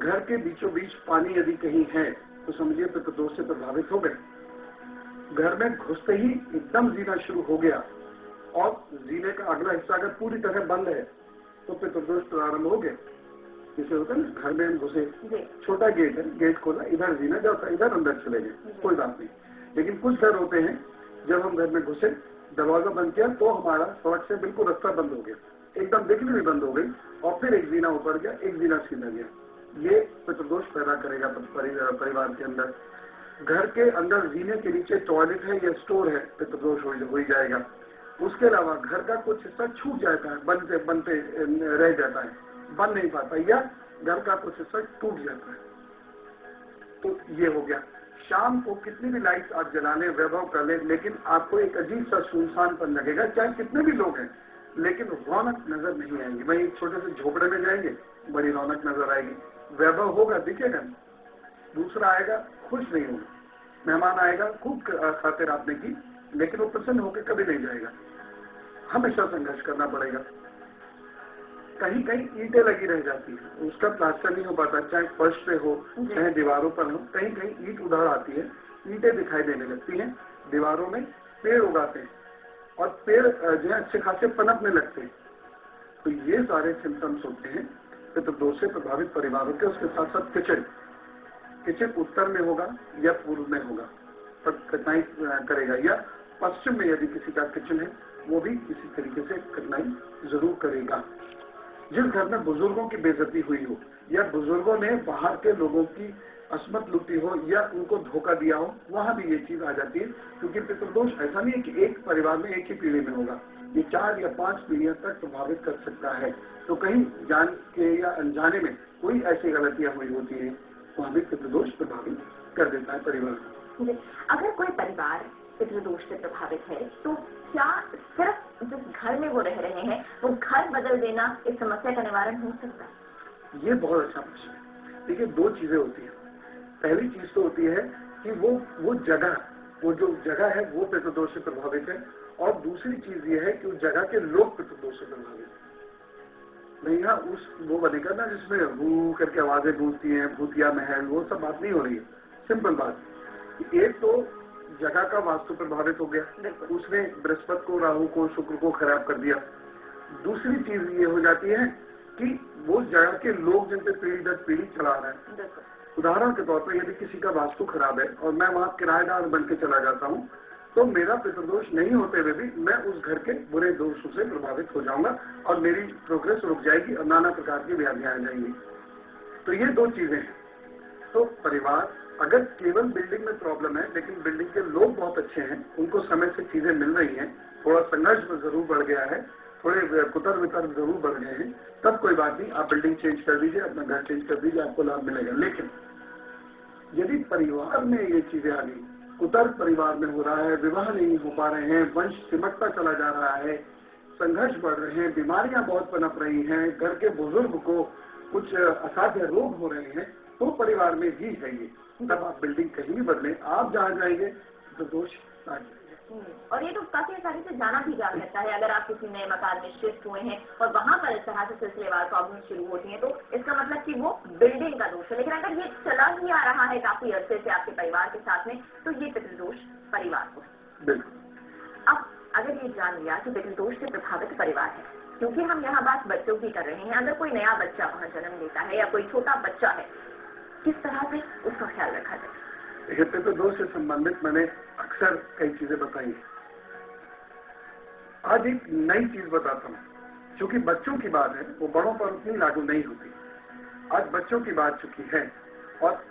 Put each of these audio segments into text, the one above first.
घर के बीचों बीच पानी यदि कहीं है तो समझिए पितृदोष से प्रभावित हो गए। घर में घुसते ही एकदम जीना शुरू हो गया और जीने का अगला हिस्सा अगर पूरी तरह बंद है तो पितृदोष प्रारंभ हो गया। जैसे होता है ना, घर में हम घुसे, छोटा गेट है, गेट खोला, इधर जीना जाता, इधर अंदर चले गए, कोई बात नहीं। लेकिन कुछ घर होते हैं जब हम घर में घुसे, दरवाजा बंद किया तो हमारा सड़क से बिल्कुल रास्ता बंद हो गया, एकदम बिजली भी बंद हो गई और फिर एक जीना ऊपर गया, एक जीना सीधा गया। ये पितृदोष पैदा करेगा परिवार के अंदर। घर के अंदर जीने के नीचे टॉयलेट है या स्टोर है, पितृदोष हो ही जाएगा। उसके अलावा घर का कुछ हिस्सा छूट जाता है, बनते बनते रह जाता है, बन नहीं पाता, या घर का कुछ हिस्सा टूट जाता है। तो ये हो गया। शाम को कितनी भी लाइट आप जला लें, वैभव कर लें, लेकिन आपको एक अजीब सा सुनसानपन लगेगा, चाहे कितने भी लोग हैं, लेकिन रौनक नजर नहीं आएगी। वही एक छोटे से झोपड़े में जाएंगे, बड़ी रौनक नजर आएगी, वैभव होगा, दिखेगा। दूसरा आएगा, खुश नहीं होगा, मेहमान आएगा, खूब खातिर आपने की, लेकिन वो प्रसन्न होकर कभी नहीं जाएगा, हमेशा संघर्ष करना पड़ेगा। कहीं कहीं ईंटें लगी रह जाती है, उसका प्लास्टर नहीं हो पाता, चाहे फर्श पे हो चाहे दीवारों पर हो, कहीं कहीं ईंट उधर आती है, ईंटें दिखाई देने लगती हैं। दीवारों में पेड़ उगाते हैं और पेड़ जो है अच्छे खासे पनपने लगते हैं। तो ये सारे सिम्टम्स होते हैं पितृदोष से प्रभावित परिवारों के। उसके साथ साथ किचन उत्तर में होगा या पूर्व में होगा, पर कठिनाई करेगा, या पश्चिम में यदि किसी का किचन है वो भी इसी तरीके से कठिनाई जरूर करेगा। जिस घर में बुजुर्गों की बेइज्जती हुई हो या बुजुर्गों ने बाहर के लोगों की असमत लूटी हो या उनको धोखा दिया हो, वहां भी ये चीज आ जाती है। क्योंकि पितृदोष ऐसा नहीं है कि एक परिवार में एक ही पीढ़ी में होगा, ये 4 या 5 पीढ़ियों तक प्रभावित कर सकता है। तो कहीं जान के या अनजाने में कोई ऐसी गलतियां हुई होती है तो हमें पितृदोष प्रभावित कर देता है परिवार को। अगर कोई परिवार पितृदोष से प्रभावित है तो क्या सिर्फ जिस घर में वो रह रहे हैं वो घर बदल देना इस समस्या का निवारण हो सकता है? ये बहुत अच्छा प्रश्न है। देखिए, 2 चीजें होती है। पहली चीज तो होती है कि वो जो जगह है वो पितृदोष से प्रभावित है, और दूसरी चीज ये है कि उस जगह के लोग पितृदोष से प्रभावित है। नहीं, यहाँ वो बनेगा ना जिसमें हू करके आवाजें गूंजती हैं, भूतिया महल, वो सब बात नहीं हो रही है। सिंपल बात, एक तो जगह का वास्तु प्रभावित हो गया, उसने बृहस्पति को, राहु को, शुक्र को खराब कर दिया। दूसरी चीज ये हो जाती है कि वो जगह के लोग जिन पे पीढ़ी दर पीढ़ी चला रहे हैं। उदाहरण के तौर पर यदि किसी का वास्तु खराब है और मैं वहां किराएदार बन के चला जाता हूँ, तो मेरा पितृदोष नहीं होते हुए भी मैं उस घर के बुरे दोषों से प्रभावित हो जाऊंगा और मेरी प्रोग्रेस रुक जाएगी और नाना प्रकार की व्याधियां आ जाएंगी। तो ये 2 चीजें हैं। तो परिवार, अगर केवल बिल्डिंग में प्रॉब्लम है लेकिन बिल्डिंग के लोग बहुत अच्छे हैं, उनको समय से चीजें मिल रही हैं, थोड़ा संघर्ष जरूर बढ़ गया है, थोड़े कुतर वितर जरूर बढ़ गए हैं, तब कोई बात नहीं, आप बिल्डिंग चेंज कर दीजिए, अपना घर चेंज कर दीजिए, आपको लाभ मिलेगा। लेकिन यदि परिवार में ये चीजें आ गई, कुतर परिवार में हो रहा है, विवाह नहीं हो पा रहे हैं, वंश सिमटता चला जा रहा है, संघर्ष बढ़ रहे हैं, बीमारियां बहुत पनप रही हैं, घर के बुजुर्ग को कुछ असाध्य रोग हो रहे हैं, तो परिवार में ही है ये। तब आप बिल्डिंग कहीं भी बदलें, आप जहाँ जाएंगे तो दोष आ जाएंगे। और ये तो काफी आसानी से जाना भी जा सकता है। अगर आप किसी नए मकान में शिफ्ट हुए हैं और वहां पर इस तरह से सिलसिलेवार प्रॉब्लम शुरू होती है, तो इसका मतलब कि वो बिल्डिंग का दोष है। लेकिन अगर ये चला ही आ रहा है काफी अरसे से आपके परिवार के साथ में, तो ये पितृदोष परिवार को है। अब अगर ये जान लिया कि पितृदोष से प्रभावित परिवार है, क्योंकि हम यहाँ बात बच्चों की कर रहे हैं, अगर कोई नया बच्चा वहाँ जन्म लेता है या कोई छोटा बच्चा है, किस तरह से उसका ख्याल रखा जाए? पितृदोष से संबंधित मैंने अक्सर कई चीजें बताई है। आज एक नई चीज बताता हूँ, क्योंकि बच्चों की बात है, वो बड़ों पर उतनी लागू नहीं होती। आज बच्चों की बात चुकी है और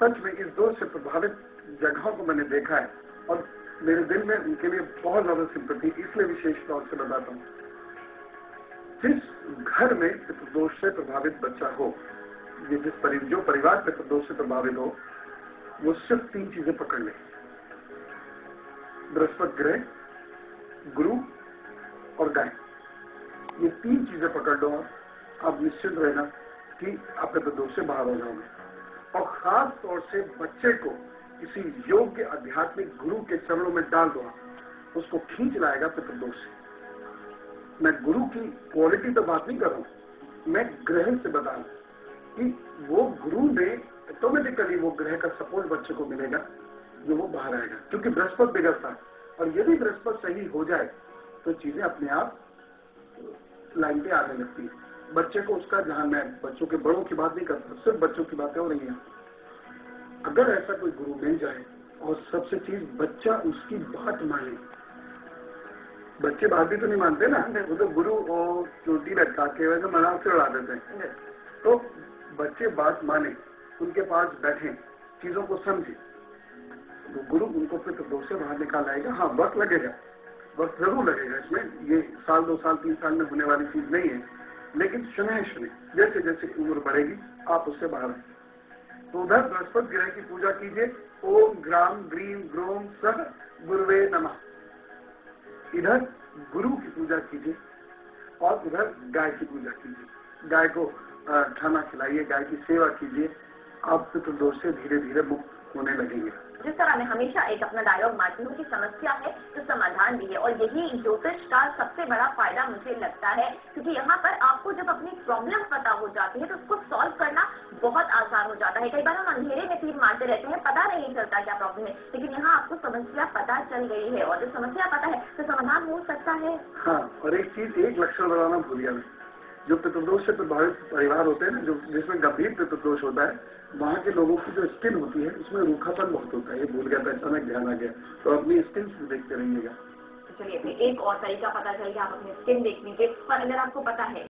सच में इस दोष से प्रभावित जगहों को मैंने देखा है और मेरे दिल में उनके लिए बहुत ज्यादा सिंपैथी, इसलिए विशेष तौर से बताता हूँ। जिस घर में पितृदोष से प्रभावित बच्चा हो, ये जो परिवार पितृदोष से प्रभावित हो, वो सिर्फ 3 चीजें पकड़ ले: बृहस्पति ग्रह, गुरु और गाय। ये 3 चीजें पकड़ लो, आप निश्चित रहना कि आप पितृदोष से बाहर हो जाओगे। और खास तौर से बच्चे को किसी योग्य आध्यात्मिक गुरु के चरणों में डाल दो, उसको खींच लाएगा पितृदोष से। मैं गुरु की क्वालिटी तो बात नहीं कर रहा हूं, मैं ग्रह से बता रहा हूं। कि वो गुरु में ऑटोमेटिकली वो ग्रह का सपोर्ट बच्चे को मिलेगा जो वो बाहर आएगा, क्योंकि बृहस्पति बिगड़ता है। और यदि बृहस्पति सही हो जाए तो चीजें अपने आप लाइन पे आने लगती है। बच्चे को उसका ध्यान, मैं बच्चों के बड़ों की बात नहीं करता, सिर्फ बच्चों की बातें हो रही हैं। अगर ऐसा कोई गुरु मिल जाए और सबसे चीज बच्चा उसकी बात माने। बच्चे बात भी तो नहीं मानते ना, वो तो गुरु और चोटी लटका के वैसे मजाक से उड़ा देते हैं। तो बच्चे बात माने, उनके पास बैठे, चीजों को समझे, तो गुरु उनको फिर दोष से बाहर निकाल आएगा। हाँ, वक्त लगेगा, वक्त जरूर लगेगा इसमें, ये साल 2 साल 3 साल में होने वाली चीज नहीं है, लेकिन शनय जैसे जैसे उम्र बढ़ेगी आप उससे बाहर आए। तो उधर बृहस्पति ग्रह की पूजा कीजिए, ओम ग्राम ग्रीम ग्रोम सह गुरुवे नमः। इधर गुरु की पूजा कीजिए और उधर गाय की पूजा कीजिए। गाय को खाना खिलाइए, गाय की सेवा कीजिए, आप पितृदोष से धीरे धीरे मुक्त होने लगेंगे। जिस तरह मैं हमेशा एक अपना डायलॉग मारती हूँ कि समस्या है तो समाधान भी है, और यही ज्योतिष का सबसे बड़ा फायदा मुझे लगता है, क्योंकि यहाँ पर आपको जब अपनी प्रॉब्लम पता हो जाती है तो उसको सॉल्व करना बहुत आसान हो जाता है। कई बार हम अंधेरे में तीर मारते रहते हैं, पता नहीं चलता क्या प्रॉब्लम है, लेकिन यहाँ आपको समस्या पता चल गई है, और जब समस्या पता है तो समाधान हो सकता है। हाँ, और एक चीज, एक लक्षण बताना भूल गया मैं, जो पितृदोष से प्रभावित परिवार होते हैं ना, जो जिसमें गंभीर पितृदोष होता है, वहाँ के लोगों की जो स्किन होती है उसमें रूखापन बहुत होता है। ये भूल गया था, अचानक ध्यान आ गया, तो अपनी स्किन देखते रहिएगा। चलिए, फिर एक और तरीका पता चल गया, आप अपनी स्किन देख लीजिए। पर अगर आपको पता है